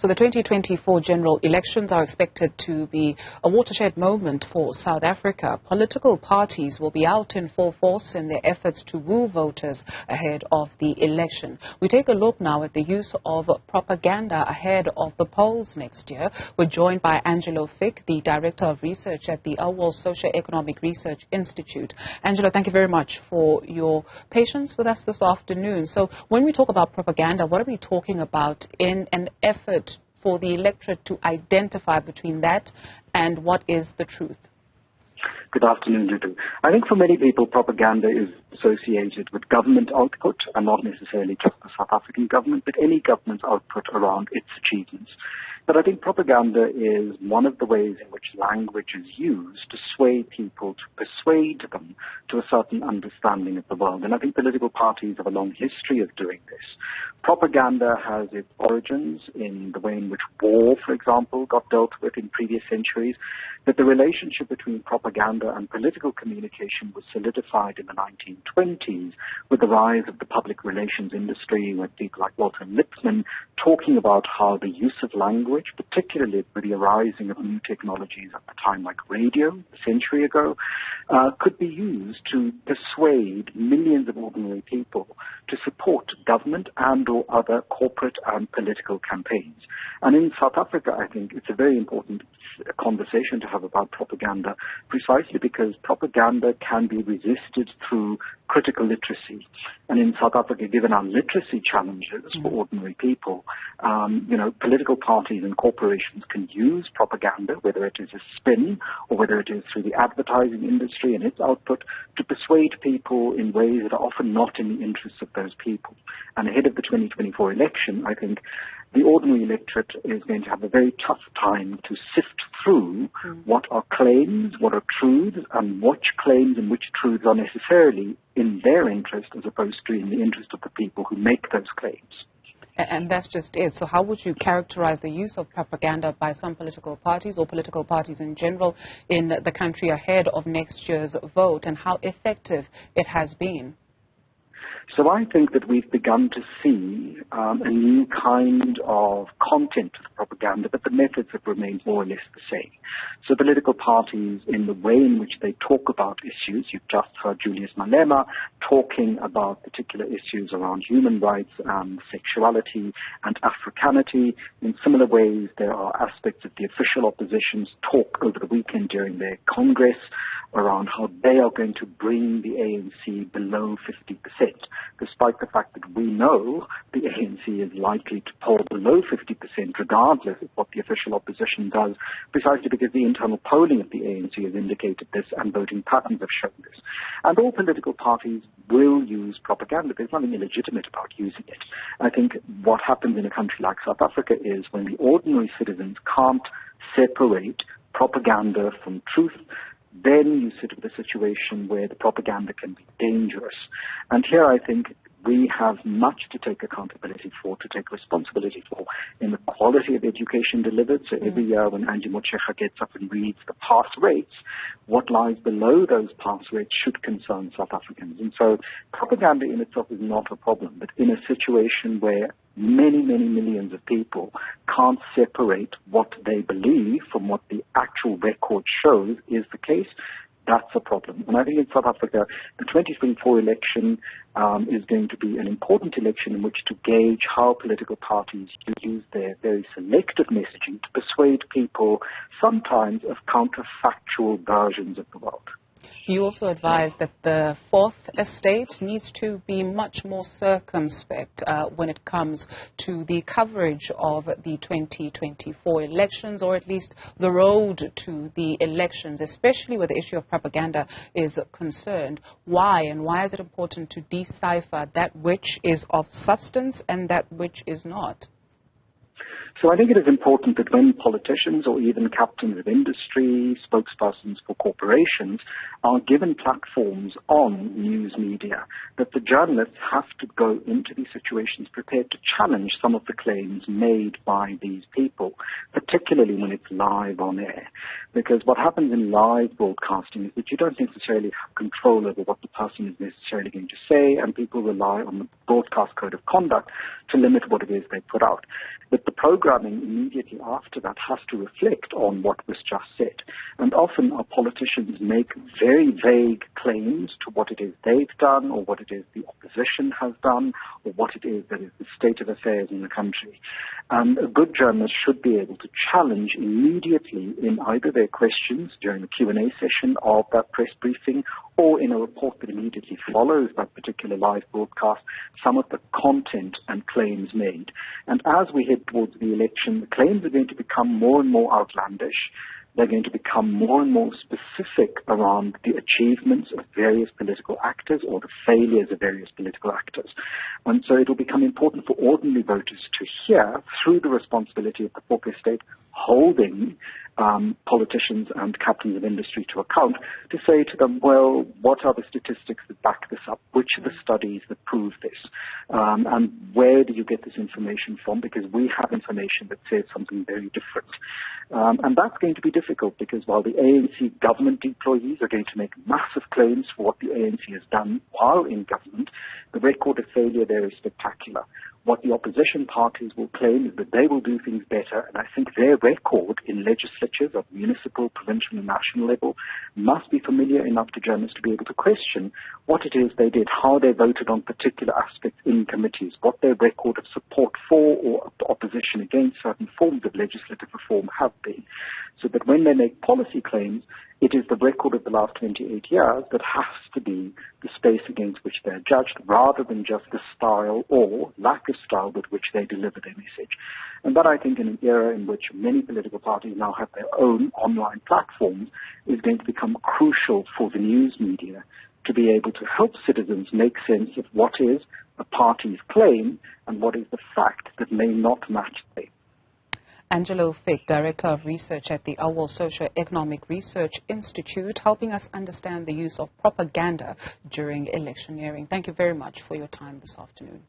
So the 2024 general elections are expected to be a watershed moment for South Africa. Political parties will be out in full force in their efforts to woo voters ahead of the election. We take a look now at the use of propaganda ahead of the polls next year. We're joined by Angelo Fick, the Director of Research at the Auwal Socio-economic Research Institute. Angelo, thank you very much for your patience with us this afternoon. So when we talk about propaganda, what are we talking about in an effort for the electorate to identify between that and what is the truth? Good afternoon, Judy. I think for many people, propaganda is associated with government output, and not necessarily just the South African government, but any government's output around its achievements. But I think propaganda is one of the ways in which language is used to sway people, to persuade them to a certain understanding of the world. And I think political parties have a long history of doing this. Propaganda has its origins in the way in which war, for example, got dealt with in previous centuries. But the relationship between propaganda and political communication was solidified in the 1920s with the rise of the public relations industry, with people like Walter Lippmann talking about how the use of language, particularly with the arising of new technologies at the time like radio a century ago, could be used to persuade millions of ordinary people to support government and or other corporate and political campaigns. And in South Africa, I think it's a very important conversation to have about propaganda, precisely because propaganda can be resisted through critical literacy. And in South Africa, given our literacy challenges for ordinary people, political parties and corporations can use propaganda, whether it is a spin or whether it is through the advertising industry and its output, to persuade people in ways that are often not in the interests of those people. And ahead of the 2024 election, I think the ordinary electorate is going to have a very tough time to sift through what are claims, what are truths, and which claims and which truths are necessarily in their interest as opposed to in the interest of the people who make those claims. And that's just it. So how would you characterize the use of propaganda by some political parties or political parties in general in the country ahead of next year's vote, and how effective it has been? So I think that we've begun to see a new kind of content of propaganda, but the methods have remained more or less the same. So political parties, in the way in which they talk about issues, you've just heard Julius Malema talking about particular issues around human rights and sexuality and Africanity. In similar ways, there are aspects of the official opposition's talk over the weekend during their Congress around how they are going to bring the ANC below 50%, despite the fact that we know the ANC is likely to poll below 50% regardless of what the official opposition does, precisely because the internal polling of the ANC has indicated this and voting patterns have shown this. And all political parties will use propaganda. There's nothing illegitimate about using it. I think what happens in a country like South Africa is when the ordinary citizens can't separate propaganda from truth, then you sit with a situation where the propaganda can be dangerous. And here I think we have much to take accountability for, to take responsibility for, in the quality of education delivered. So every year when Angie Motshekga gets up and reads the pass rates, what lies below those pass rates should concern South Africans. And so propaganda in itself is not a problem, but in a situation where many, many millions of people can't separate what they believe from what the actual record shows is the case, that's a problem. And I think in South Africa, the 2024 election is going to be an important election in which to gauge how political parties use their very selective messaging to persuade people sometimes of counterfactual versions of the world. You also advise that the fourth estate needs to be much more circumspect when it comes to the coverage of the 2024 elections, or at least the road to the elections, especially where the issue of propaganda is concerned. Why? And why is it important to decipher that which is of substance and that which is not? So I think it is important that when politicians or even captains of industry, spokespersons for corporations are given platforms on news media, that the journalists have to go into these situations prepared to challenge some of the claims made by these people, particularly when it's live on air. Because what happens in live broadcasting is that you don't necessarily have control over what the person is necessarily going to say, and people rely on the broadcast code of conduct to limit what it is they put out. But the program programming immediately after that has to reflect on what was just said. And often our politicians make very vague claims to what it is they've done, or what it is the opposition has done, or what it is that is the state of affairs in the country. And a good journalist should be able to challenge immediately in either their questions during the Q&A session of that press briefing, or in a report that immediately follows that particular live broadcast, some of the content and claims made. And as we head towards the election, the claims are going to become more and more outlandish. They're going to become more and more specific around the achievements of various political actors or the failures of various political actors. And so it will become important for ordinary voters to hear, through the responsibility of the Fick estate, holding politicians and captains of industry to account, to say to them, well, what are the statistics that back this up? Which are the studies that prove this? And where do you get this information from? Because we have information that says something very different. And that's going to be difficult, because while the ANC government employees are going to make massive claims for what the ANC has done while in government, the record of failure there is spectacular. What the opposition parties will claim is that they will do things better, and I think their record in legislatures of municipal, provincial and national level must be familiar enough to journalists to be able to question what it is they did, how they voted on particular aspects in committees, what their record of support for or opposition against certain forms of legislative reform have been, so that when they make policy claims, it is the record of the last 28 years that has to be the space against which they're judged, rather than just the style or lack of style with which they deliver their message. And that, I think, in an era in which many political parties now have their own online platforms, is going to become crucial for the news media to be able to help citizens make sense of what is a party's claim and what is the fact that may not match them. Angelo, Fick, Director of Research at the Auwal Socio-economic Research Institute, helping us understand the use of propaganda during electioneering. Thank you very much for your time this afternoon.